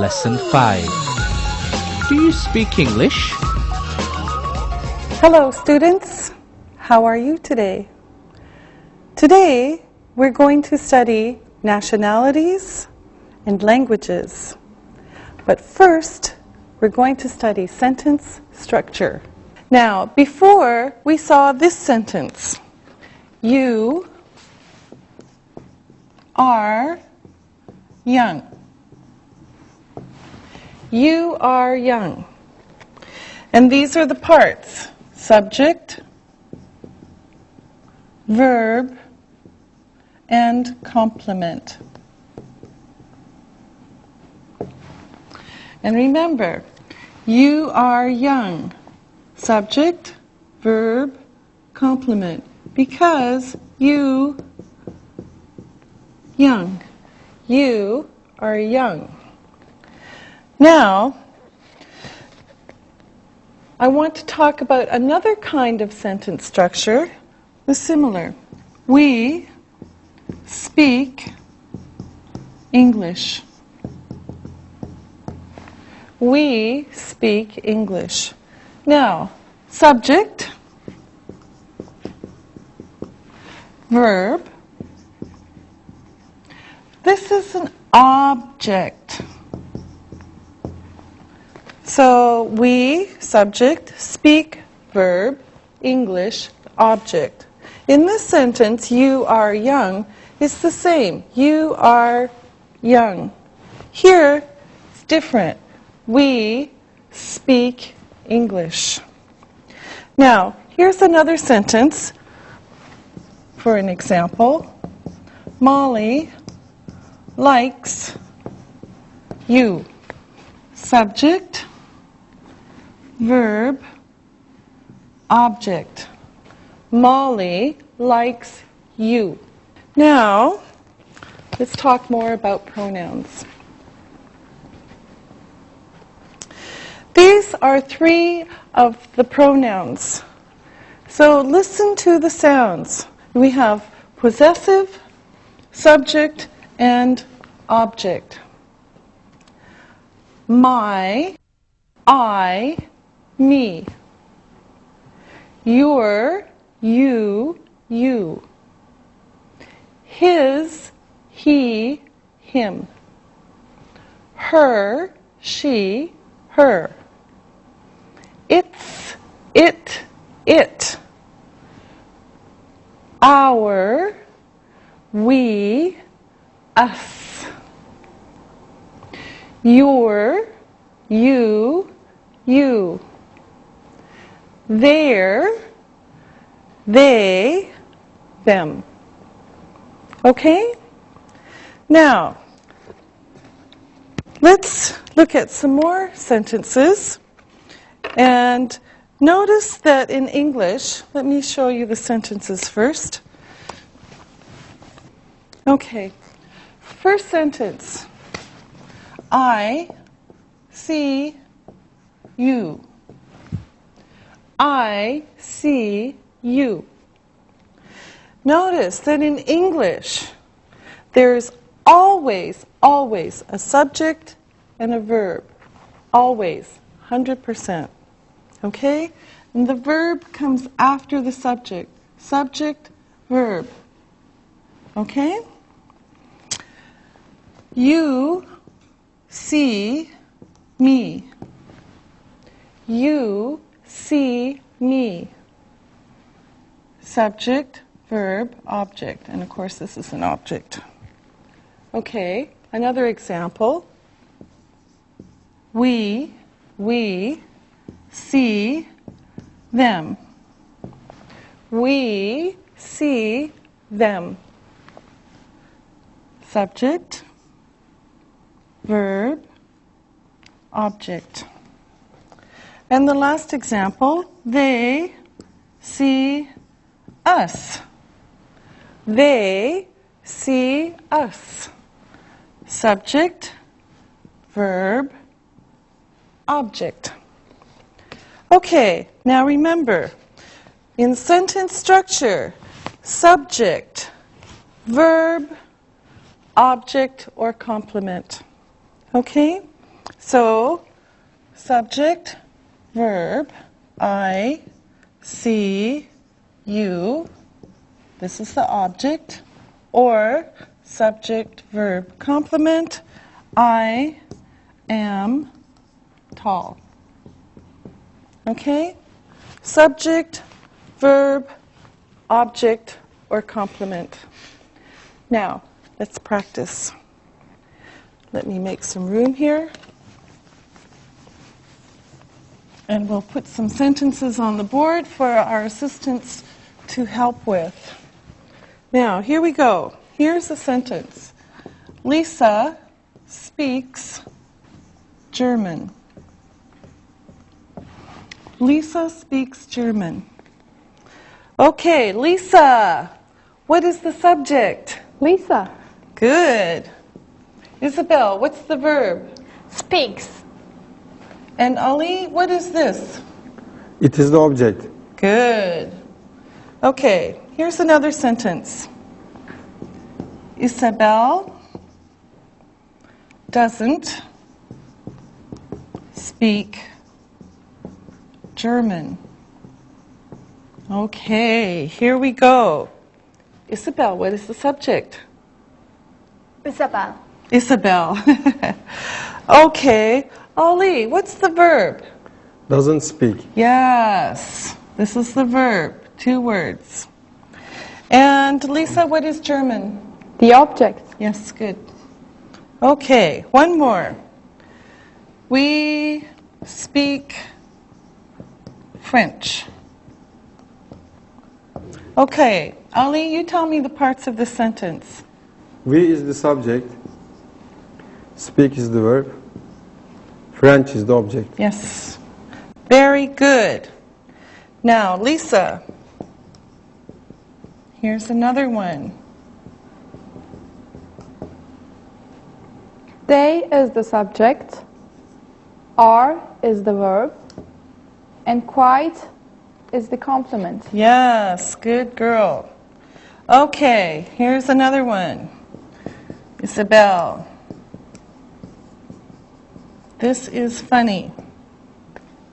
Lesson 5. Do you speak English? Hello students, how are you today? Today we're going to study nationalities and languages. But first we're going to study sentence structure. Now before we saw this sentence, you are young. You are young. And these are the parts: subject, verb, and complement. And remember, you are young. Subject, verb, complement. Because you young. You are young. Now, I want to talk about another kind of sentence structure that's similar. We speak English. We speak English. Now, subject, verb. This is an object. So we, subject, speak, verb, English, object. In this sentence, you are young, it's the same. You are young. Here, it's different. We speak English. Now, here's another sentence for an example. Molly likes you. Subject, verb, object. Molly likes you. Now, let's talk more about pronouns. These are three of the pronouns. So listen to the sounds. We have possessive, subject, and object. My, I, me. Your, you, you. His, he, him. Her, she, her. It's, it. Our, we, us. Your, you, you. Their, they, them. Okay? Now, let's look at some more sentences. And notice that in English, let me show you the sentences first. Okay, first sentence. I see you. I see you. Notice that in English, there's always a subject and a verb. Always, 100%. Okay? And the verb comes after the subject. Subject, verb. Okay? You see me. You see me. Subject, verb, object. And of course this is an object. Okay, another example. We see them. We see them. Subject, verb, object. And the last example, they see us. They see us. Subject, verb, object. Okay, now remember, in sentence structure, subject, verb, object, or complement. Okay? So, subject, verb, I see you. This is the object. Or subject, verb, complement, I am tall. Okay? Subject, verb, object, or complement. Now, let's practice. Let me make some room here. And we'll put some sentences on the board for our assistants to help with. Now, here we go. Here's a sentence. Lisa speaks German. Lisa speaks German. Okay, Lisa, what is the subject? Lisa Good. Isabel, what's the verb? speaks. And Ali, what is this? It is the object. Good. Okay, here's another sentence. Isabel doesn't speak German. Okay, here we go. Isabel, what is the subject? Isabel Isabel. Okay, Ali, what's the verb? Doesn't speak. Yes, this is the verb, 2 words. And Lisa, what is German? the object. Yes, good. Okay, one more. We speak French. Okay, Ali, you tell me the parts of the sentence. We is the subject. Speak is the verb. French is the object. Yes, very good. Now, Lisa, here's another one. They is the subject. Are is the verb. And quite is the complement. Yes, good girl. Okay, here's another one. Isabel. This is funny.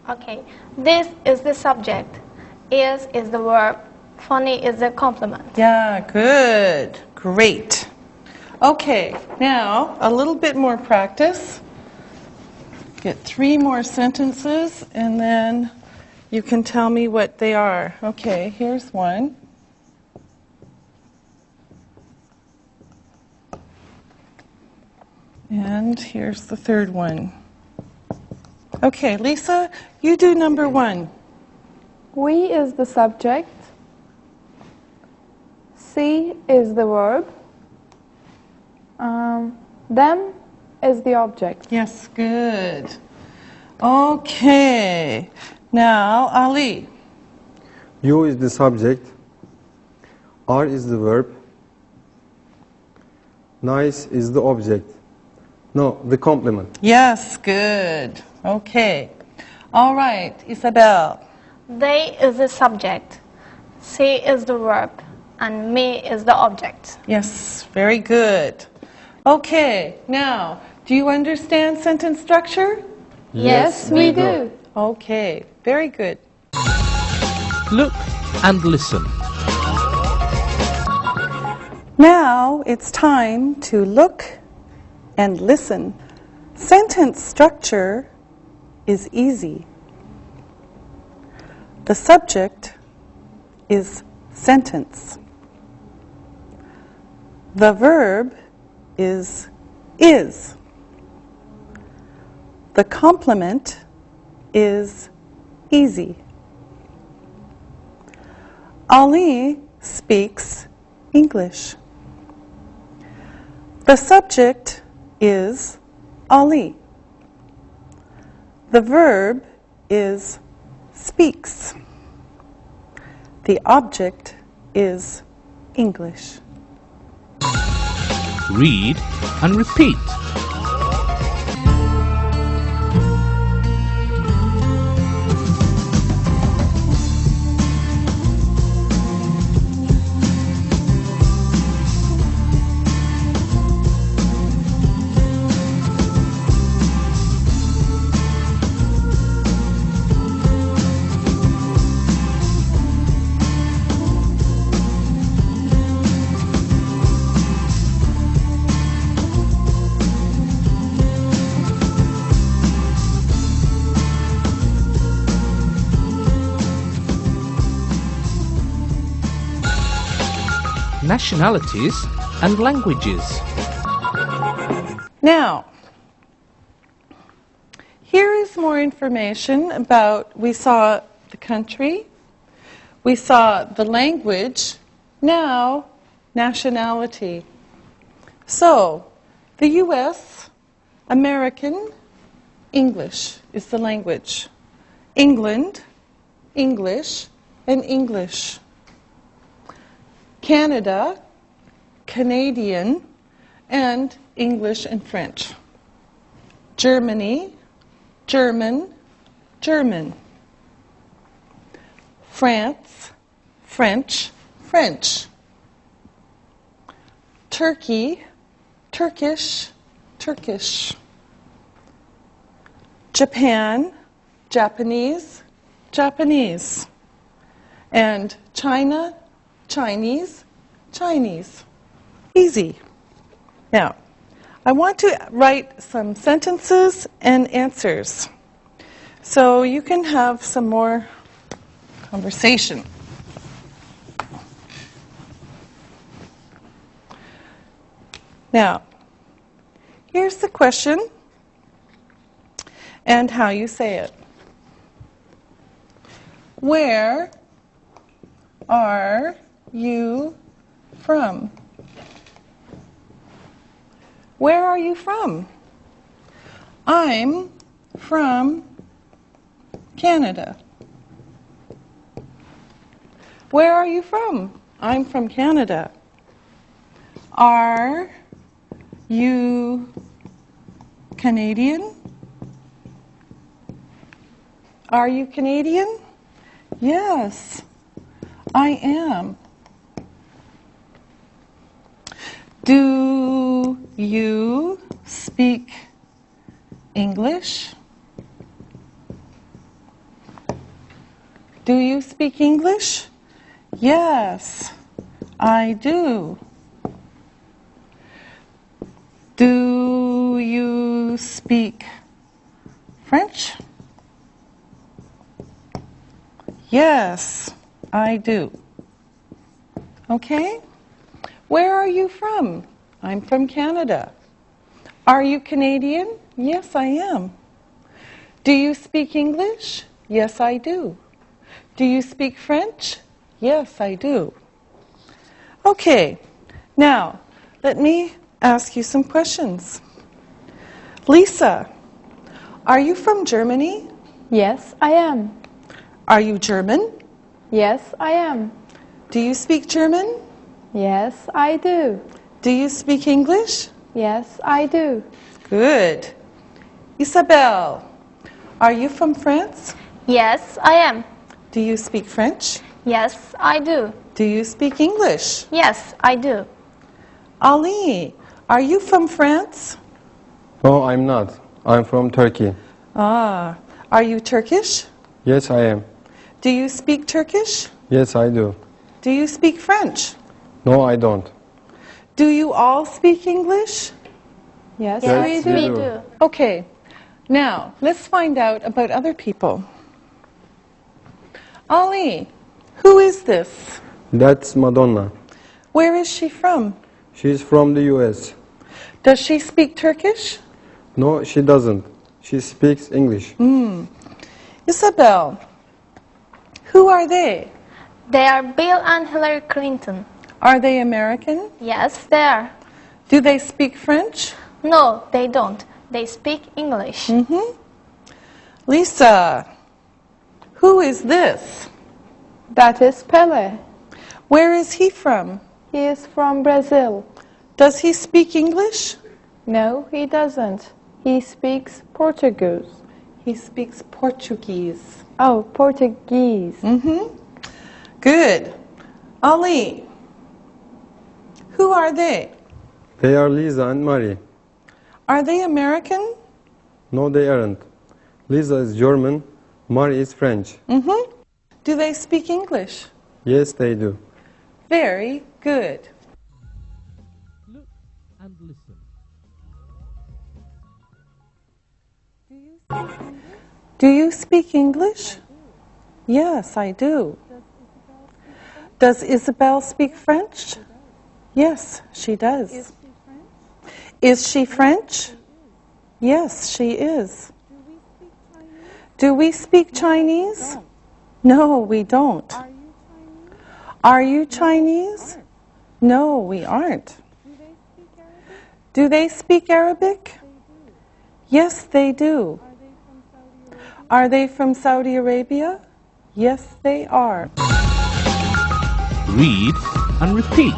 Okay, this is the subject. Is the verb. Funny is the complement. Yeah, good. Great. Okay, now a little bit more practice. Get 3 more sentences and then you can tell me what they are. Okay, here's one. And here's the third one. Okay, Lisa, you do number 1. We is the subject. See is the verb. Them is the object. Yes, good. Okay. Now, Ali. You is the subject. Are is the verb. Nice is the object. No, the complement. Yes, good. Okay. All right, Isabel. They is the subject. See is the verb. And me is the object. Yes, very good. Okay, now, do you understand sentence structure? Yes, we do. Okay, very good. Look and listen. Now it's time to look and listen. Sentence structure is easy. The subject is sentence. The verb is. The complement is easy. Ali speaks English. The subject is Ali. The verb is speaks. The object is English. Read and repeat. nationalities and languages. Now, here is more information about, we saw the country, we saw the language, now nationality. So, the US, American, English is the language. England, English, and English. Canada, Canadian, and English and French. Germany, German, German. France, French, French. Turkey, Turkish, Turkish. Japan, Japanese, Japanese. And China, Chinese, Chinese. Easy. Now, I want to write some sentences and answers so you can have some more conversation. Now, here's the question and how you say it. Where are you from? Where are you from? I'm from Canada. Where are you from? I'm from Canada. Are you Canadian? Are you Canadian? Yes, I am. Do you speak English? Do you speak English? Yes, I do. Do you speak French? Yes, I do. Okay? Where are you from? I'm from Canada. Are you Canadian? Yes, I am. Do you speak English? Yes, I do. Do you speak French? Yes, I do. Okay, now let me ask you some questions. Lisa, are you from Germany? Yes, I am. Are you German? Yes, I am. Do you speak German? Yes, I do. Do you speak English? Yes, I do. Good. Isabel, are you from France? Yes, I am. Do you speak French? Yes, I do. Do you speak English? Yes, I do. Ali, are you from France? No, I'm not. I'm from Turkey. Ah, are you Turkish? Yes, I am. Do you speak Turkish? Yes, I do. Do you speak French? No, I don't. Do you all speak English? Yes, Yes, we we do. do. Okay, now let's find out about other people. Ali, who is this? That's Madonna. Where is she from? She's from the US. Does she speak Turkish? No, she doesn't. She speaks English. Isabel, who are they? They are Bill and Hillary Clinton. Are they American? Yes, they are. Do they speak French? No, they don't. They speak English. Lisa, who is this? that is Pele. Where is he from? He is from Brazil. Does he speak English? No, he doesn't. He speaks Portuguese. He speaks Portuguese. Oh, Portuguese. Good. Ali, who are they? They are Lisa and Mari. Are they American? No, they aren't. Lisa is German. Mari is French. Do they speak English? Yes, they do. Very good. Look and listen. Do you speak English? Yes, I do. Does Isabel speak French? Yes, she does. Is she French? Yes, she is. Do we speak Chinese? No, we don't. Are you Chinese? No, we aren't. Do they speak Arabic? Yes, they do. Are they from Saudi Arabia? Yes, they are. Read and repeat.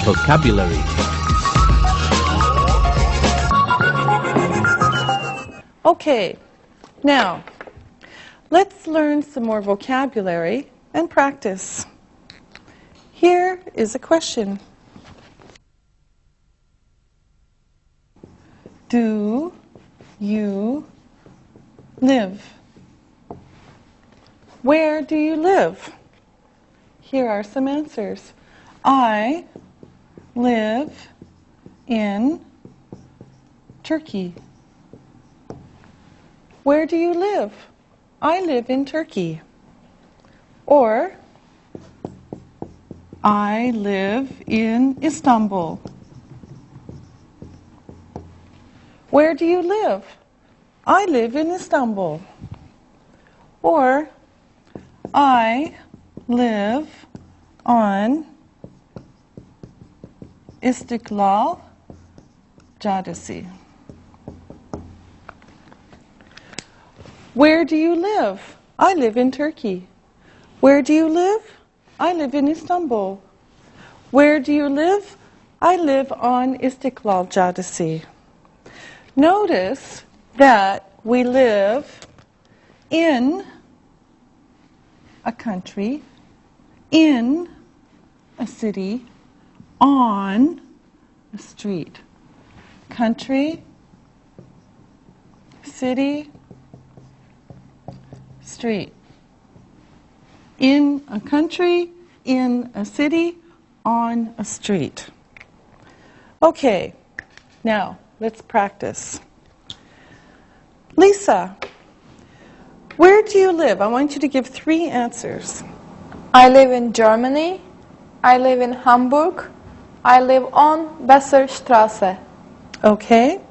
Vocabulary. Okay, now let's learn some more vocabulary and practice. Here is a question. Do you live? Where do you live? Here are some answers. I live in Turkey. Where do you live? I live in Turkey. Or, I live in Istanbul. Where do you live? I live in Istanbul. Or, I live on İstiklal Caddesi. Where do you live? I live in Turkey. Where do you live? I live in Istanbul. Where do you live? I live on İstiklal Caddesi. Notice that we live in a country, in a city, on a street. Country, city, street. In a country, in a city, on a street. Okay, now let's practice. Lisa, where do you live? I want you to give 3 answers. I live in Germany. I live in Hamburg. I live on Besserstraße. Okay.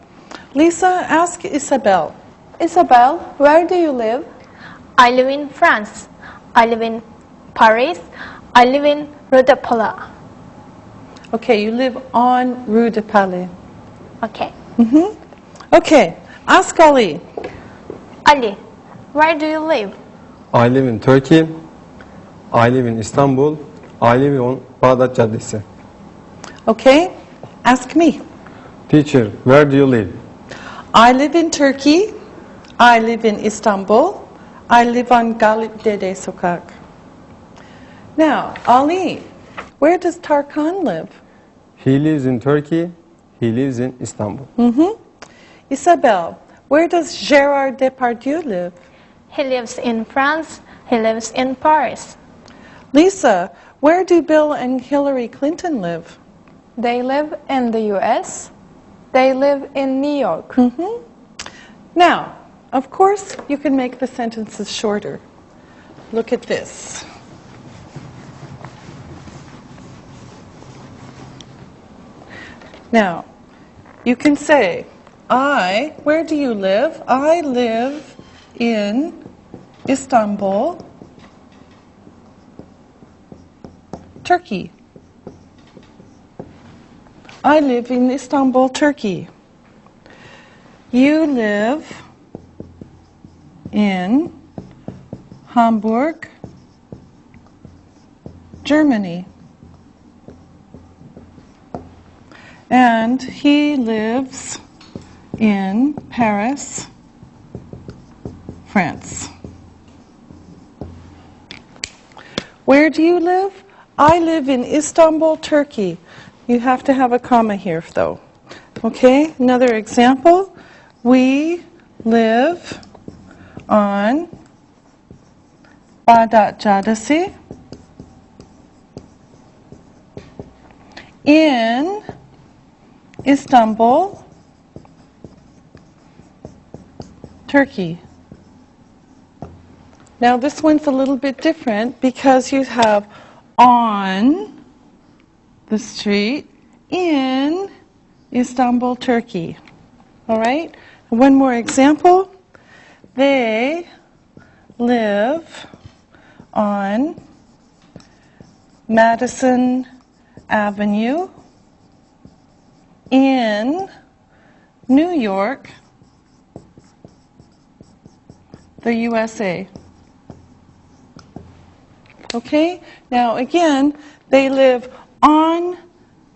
Lisa, ask Isabel. Isabel, where do you live? I live in France. I live in Paris. I live in Rue de Paris. Okay, you live on Rue de Palais. Okay. Okay, ask Ali. Ali, where do you live? I live in Turkey. I live in Istanbul. I live on Bağdat Caddesi. Okay, ask me. Teacher, where do you live? I live in Turkey. I live in Istanbul. I live on Galip Dede Sokak. Now, Ali, where does Tarkan live? He lives in Turkey. He lives in Istanbul. Isabel, where does Gérard Depardieu live? He lives in France. He lives in Paris. Lisa, where do Bill and Hillary Clinton live? They live in the US. They live in New York. Now, of course, you can make the sentences shorter. Look at this. Now, you can say, where do you live? I live in Istanbul, Turkey. I live in Istanbul, Turkey. You live in Hamburg, Germany. And he lives in Paris, France. Where do you live? I live in Istanbul, Turkey. You have to have a comma here, though. Okay, another example. We live on Bağdat Caddesi in Istanbul, Turkey. Now this one's a little bit different because you have on the street in Istanbul, Turkey. All right? One more example. They live on Madison Avenue in New York, the USA. Okay? Now again, they live on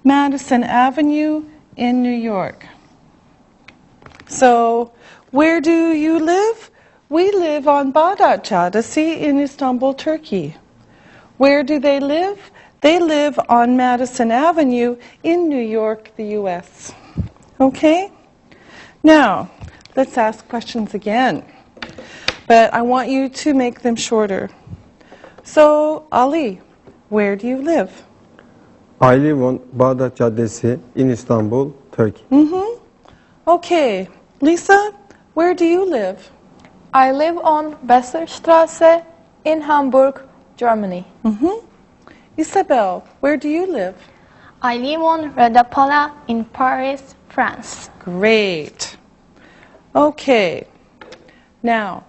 Madison Avenue in New York. So, where do you live? We live on Bağdat Caddesi in Istanbul, Turkey. Where do they live? They live on Madison Avenue in New York, the US. Okay? Now, let's ask questions again. But I want you to make them shorter. So, Ali, where do you live? I live on Bağdat Caddesi in Istanbul, Turkey. Okay. Lisa, where do you live? I live on Besserstraße in Hamburg, Germany. Isabel, where do you live? I live on Rue de Paula in Paris, France. Great. Okay. Now,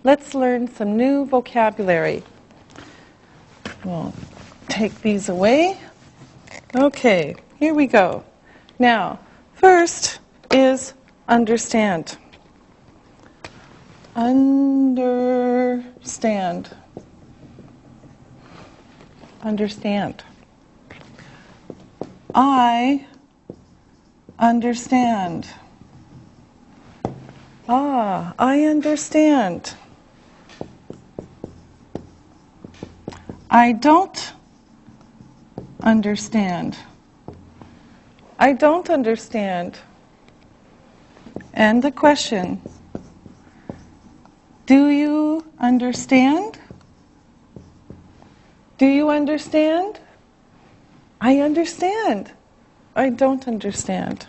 let's learn some new vocabulary. We'll take these away. Okay, here we go. Now, first is understand. Understand. Understand. I understand. Ah, I understand. I don't understand. I don't understand. And the question, do you understand? Do you understand? I understand. I don't understand.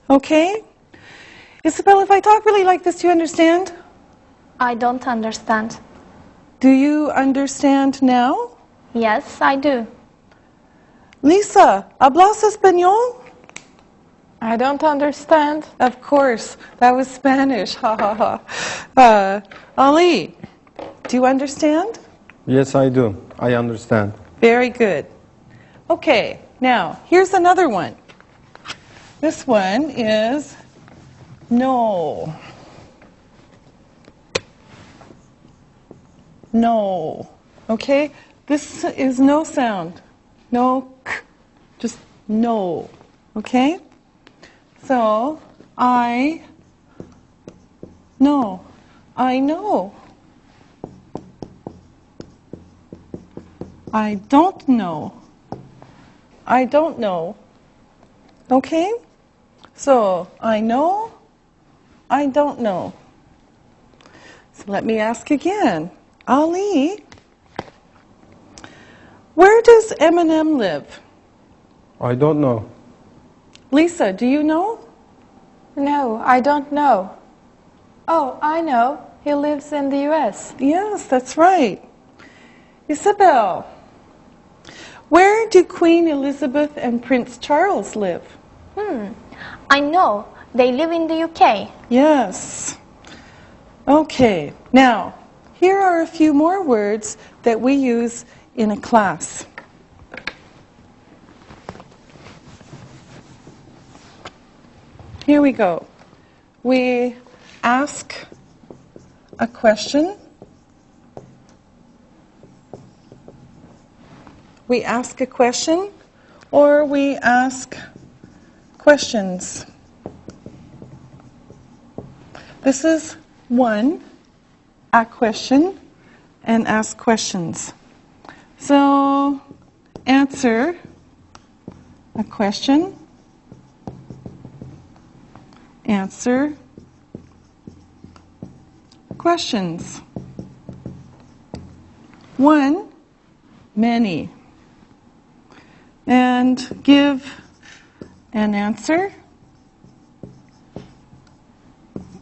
Okay? Isabel, if I talk really like this, do you understand? I don't understand. Do you understand now? Yes, I do. Lisa, ¿hablas español? I don't understand. Of course, that was Spanish. Ha ha ha. Ali, do you understand? Yes, I do. I understand. Very good. Okay, now here's another one. This one is no. No. Okay? This is no sound. No k. Just no. Okay? So, I know. I know. I don't know. I don't know. Okay? So, I know. I don't know. So let me ask again. Ali, where does Eminem live? I don't know. Lisa, do you know? No, I don't know. Oh, I know. He lives in the US. Yes, that's right. Isabel, where do Queen Elizabeth and Prince Charles live? I know. They live in the UK. Yes. Okay, now, here are a few more words that we use in a class. Here we go. We ask a question. We ask a question, or we ask questions. This is one, a question, and ask questions. So, answer a question, answer questions. One, many. And give an answer.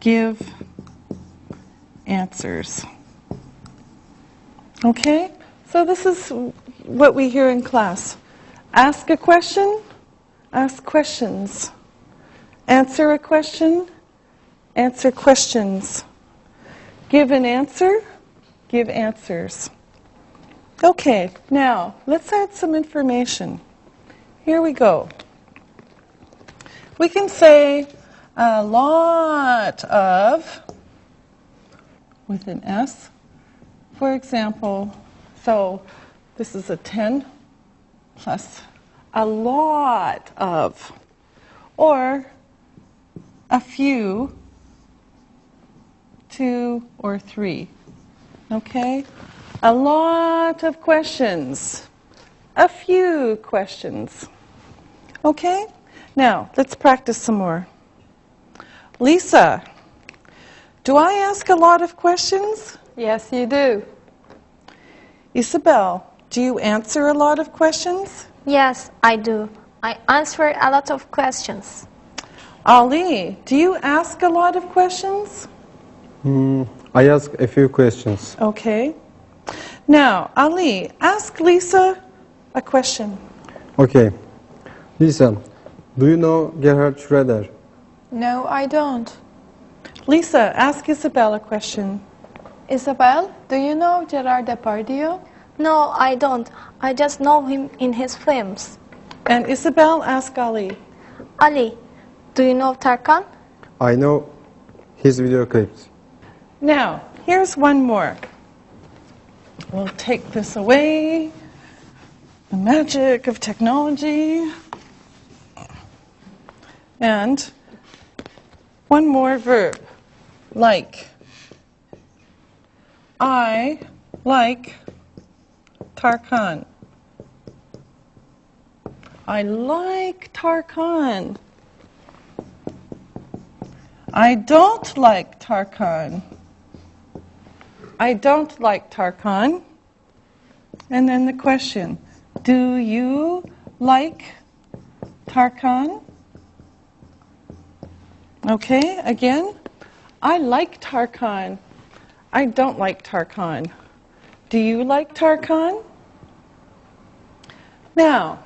Give answers. Okay? So this is what we hear in class. Ask a question, ask questions. Answer a question, answer questions. Give an answer, give answers. Okay, now let's add some information. Here we go. We can say a lot of, with an S. For example, so this is a 10 plus a lot of, or a few, 2 or 3. Okay? A lot of questions, a few questions. Okay? Now, let's practice some more. Lisa, do I ask a lot of questions? Yes, you do. Isabel, do you answer a lot of questions? Yes, I do. I answer a lot of questions. Ali, do you ask a lot of questions? I ask a few questions. Okay. Now, Ali, ask Lisa a question. Okay. Lisa, do you know Gerhard Schroeder? No, I don't. Lisa, ask Isabel a question. Isabel, do you know Gerard Depardieu? No, I don't. I just know him in his films. And Isabel, ask Ali. Ali, do you know Tarkan? I know his video clips. Now, here's one more. We'll take this away. The magic of technology. And one more verb. Like. I like Tarkan. I like Tarkan. I don't like Tarkan. I don't like Tarkan. And then the question, do you like Tarkan? Okay, again, I like Tarkan. I don't like Tarkan. Do you like Tarkan? Now,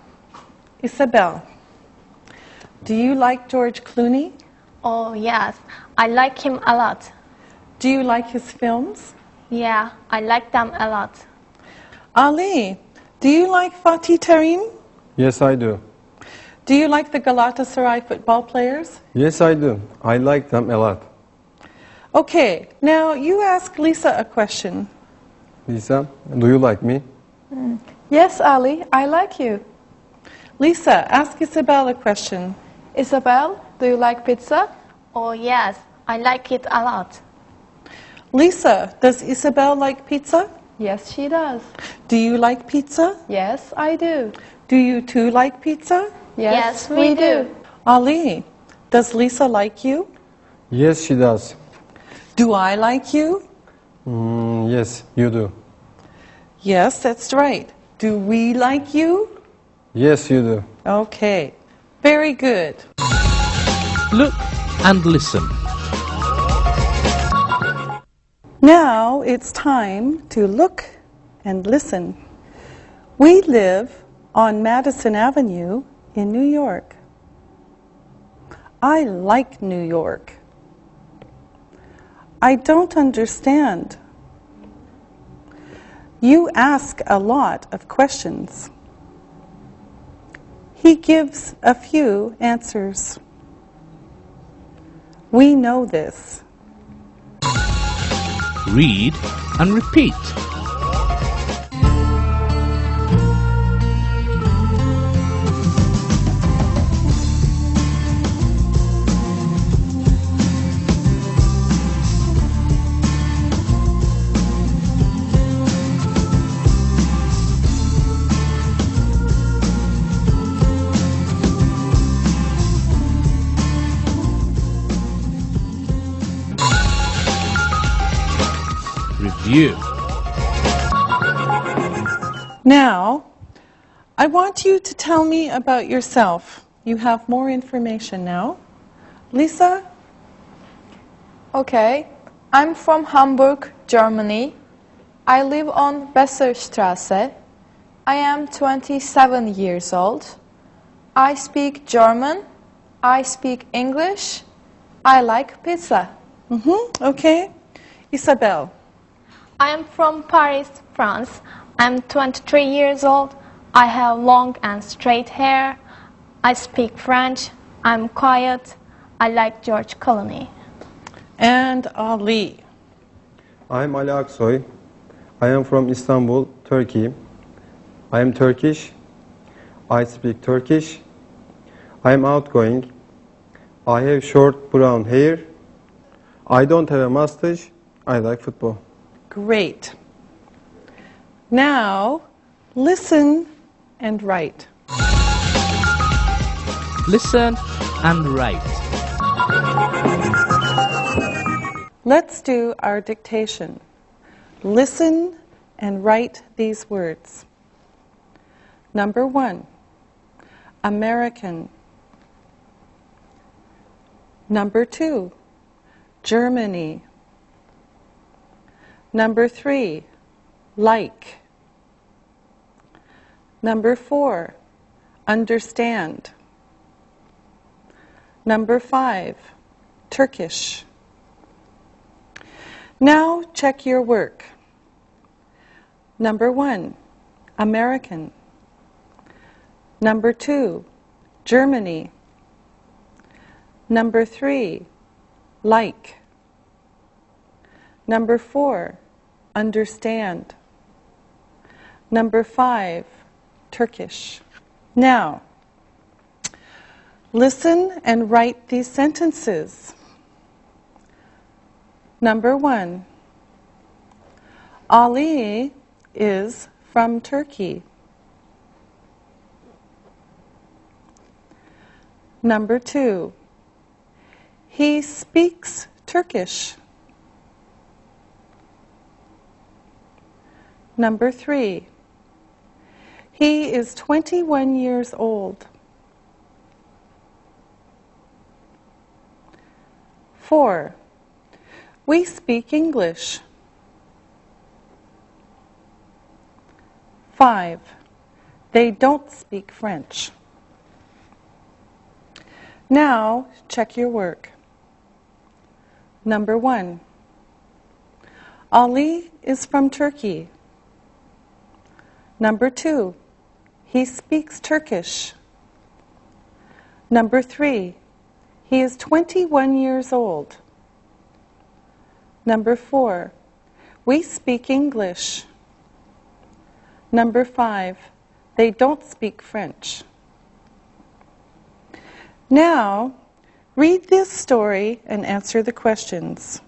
Isabel, do you like George Clooney? Oh, yes. I like him a lot. Do you like his films? Yeah, I like them a lot. Ali, do you like Fatih Terim? Yes, I do. Do you like the Galatasaray football players? Yes, I do. I like them a lot. Okay, now you ask Lisa a question. Lisa, do you like me? Yes, Ali, I like you. Lisa, ask Isabel a question. Isabel, do you like pizza? Oh, yes. I like it a lot. Lisa, does Isabel like pizza? Yes, she does. Do you like pizza? Yes, I do. Do you too like pizza? Yes, we do. Ali, does Lisa like you? Yes, she does. Do I like you? Yes, you do. Yes, that's right. Do we like you? Yes, you do. Okay, very good. Look and listen. Now it's time to look and listen. We live on Madison Avenue in New York. I like New York. I don't understand. You ask a lot of questions. He gives a few answers. We know this. Read and repeat. you. Now, I want you to tell me about yourself. You have more information now. Lisa? Okay, I'm from Hamburg, Germany. I live on Besserstraße. I am 27 years old. I speak German. I speak English. I like pizza. Okay. Isabel? I am from Paris, France. I'm 23 years old. I have long and straight hair. I speak French. I'm quiet. I like George Clooney. And Ali? I'm Ali Aksoy. I am from Istanbul, Turkey. I am Turkish. I speak Turkish. I am outgoing. I have short brown hair. I don't have a mustache. I like football. Great. Now, listen and write. Listen and write. Let's do our dictation. Listen and write these words. Number 1, American. Number 2, Germany. Number 3, like. Number 4, understand. Number 5, Turkish. Now check your work. Number 1, American. Number 2, Germany. Number 3, like. Number 4, understand. Number 5, Turkish. Now, listen and write these sentences. Number 1, Ali is from Turkey. Number 2, he speaks Turkish. Number 3, he is 21 years old. 4, we speak English. 5, they don't speak French. Now, check your work. Number 1, Ali is from Turkey. Number 2, he speaks Turkish. Number 3, he is 21 years old. Number 4, we speak English. Number 5, they don't speak French. Now, read this story and answer the questions.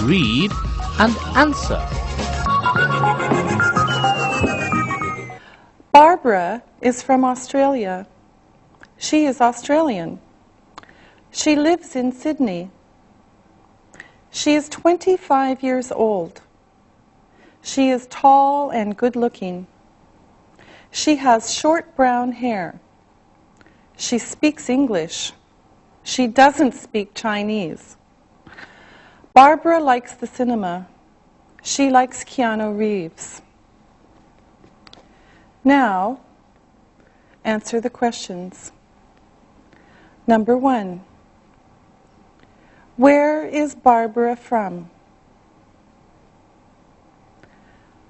Read and answer. Barbara is from Australia. She is Australian. She lives in Sydney. She is 25 years old. She is tall and good-looking. She has short brown hair. She speaks English. She doesn't speak Chinese. Barbara likes the cinema. She likes Keanu Reeves. Now, answer the questions. Number 1, where is Barbara from?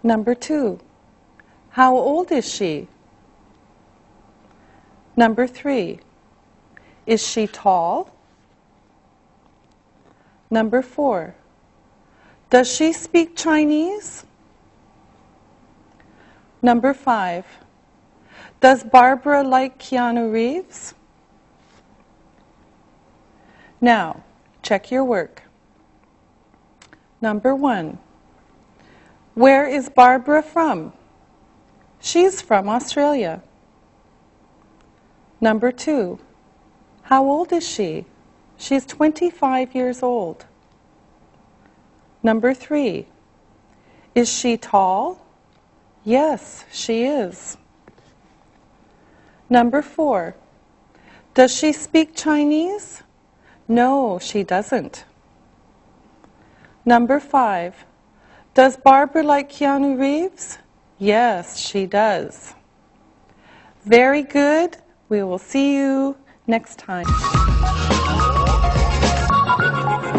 Number 2, how old is she? Number 3, is she tall? Number 4, does she speak Chinese? Number 5, does Barbara like Keanu Reeves? Now, check your work. Number 1, where is Barbara from? She's from Australia. Number 2, how old is she? She's 25 years old. Number 3. Is she tall? Yes, she is. Number 4. Does she speak Chinese? No, she doesn't. Number 5. Does Barbara like Keanu Reeves? Yes, she does. Very good. We will see you next time.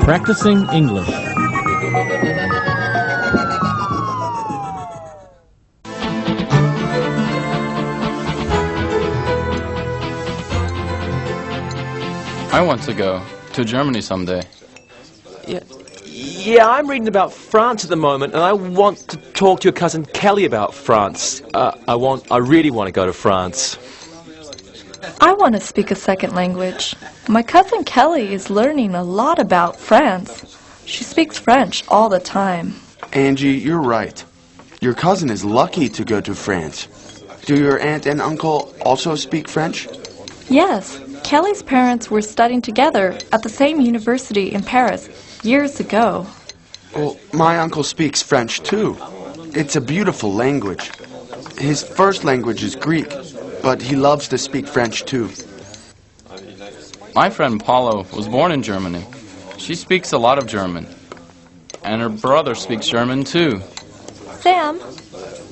Practicing English. I want to go to Germany someday. Yeah, I'm reading about France at the moment, and I want to talk to your cousin Kelly about France. I really want to go to France. I want to speak a second language. My cousin Kelly is learning a lot about France. She speaks French all the time. Angie, you're right. Your cousin is lucky to go to France. Do your aunt and uncle also speak French? Yes, Kelly's parents were studying together at the same university in Paris years ago. Well, my uncle speaks French too. It's a beautiful language. His first language is Greek, but he loves to speak French too. My friend Paula was born in Germany. She speaks a lot of German. And her brother speaks German too. Sam,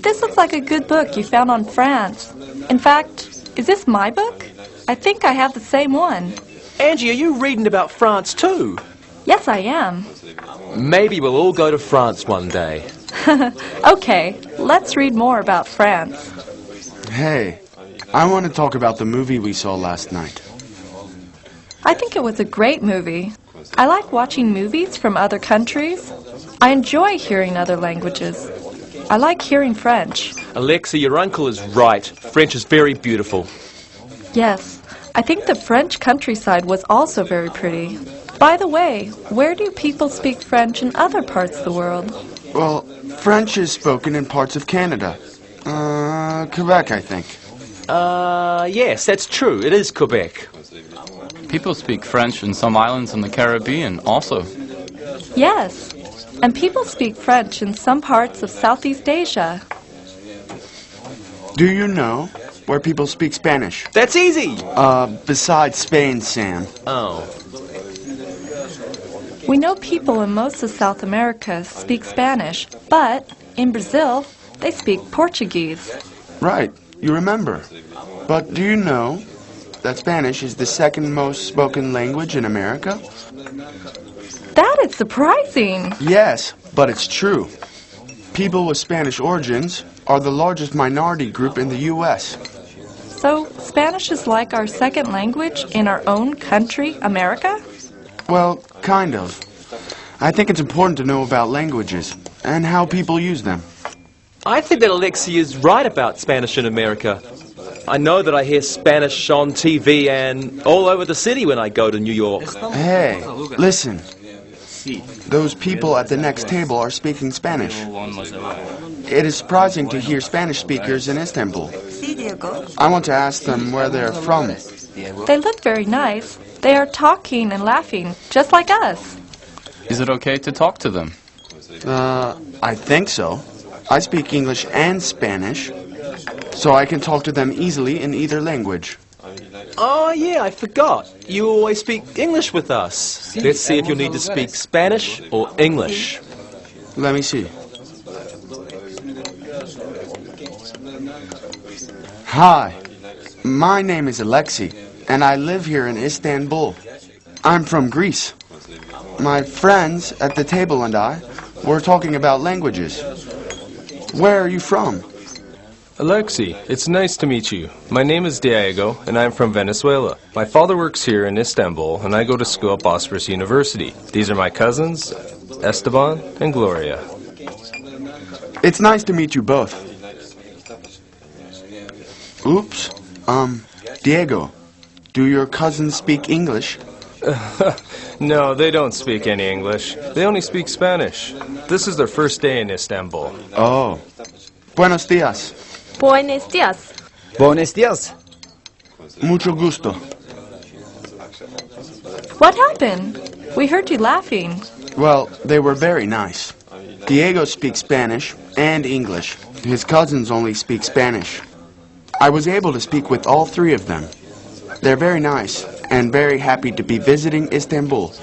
this looks like a good book you found on France. In fact, is this my book? I think I have the same one. Angie, are you reading about France too? Yes, I am. Maybe we'll all go to France one day. Okay, let's read more about France. Hey, I want to talk about the movie we saw last night. I think it was a great movie. I like watching movies from other countries. I enjoy hearing other languages. I like hearing French. Alexa, your uncle is right. French is very beautiful. Yes, I think the French countryside was also very pretty. By the way, where do people speak French in other parts of the world? Well, French is spoken in parts of Canada. Quebec, I think. Yes, that's true. It is Quebec. People speak French in some islands in the Caribbean also. Yes, and people speak French in some parts of Southeast Asia. Do you know where people speak Spanish? That's easy. Besides Spain, Sam. Oh. We know people in most of South America speak Spanish, but in Brazil, they speak Portuguese. Right, you remember. But do you know that Spanish is the second most spoken language in America? That is surprising. Yes, but it's true. People with Spanish origins are the largest minority group in the U.S. So, Spanish is like our second language in our own country, America? Well, kind of. I think it's important to know about languages and how people use them. I think that Alexi is right about Spanish in America. I know that I hear Spanish on TV and all over the city when I go to New York. Hey, listen. Those people at the next table are speaking Spanish. It is surprising to hear Spanish speakers in Istanbul. I want to ask them where they're from. They look very nice. They are talking and laughing, just like us. Is it okay to talk to them? I think so. I speak English and Spanish, so I can talk to them easily in either language. Oh, yeah, I forgot. You always speak English with us. Let's see if you'll need to speak Spanish or English. Let me see. Hi, my name is Alexi, and I live here in Istanbul. I'm from Greece. My friends at the table and I were talking about languages. Where are you from? Alexi, it's nice to meet you. My name is Diego, and I'm from Venezuela. My father works here in Istanbul, and I go to school at Bosphorus University. These are my cousins, Esteban and Gloria. It's nice to meet you both. Oops. Diego, do your cousins speak English? No, they don't speak any English. They only speak Spanish. This is their first day in Istanbul. Oh. Buenos días. Buenos días. Buenos días. Mucho gusto. What happened? We heard you laughing. Well, they were very nice. Diego speaks Spanish and English. His cousins only speak Spanish. I was able to speak with all three of them. They're very nice and very happy to be visiting Istanbul.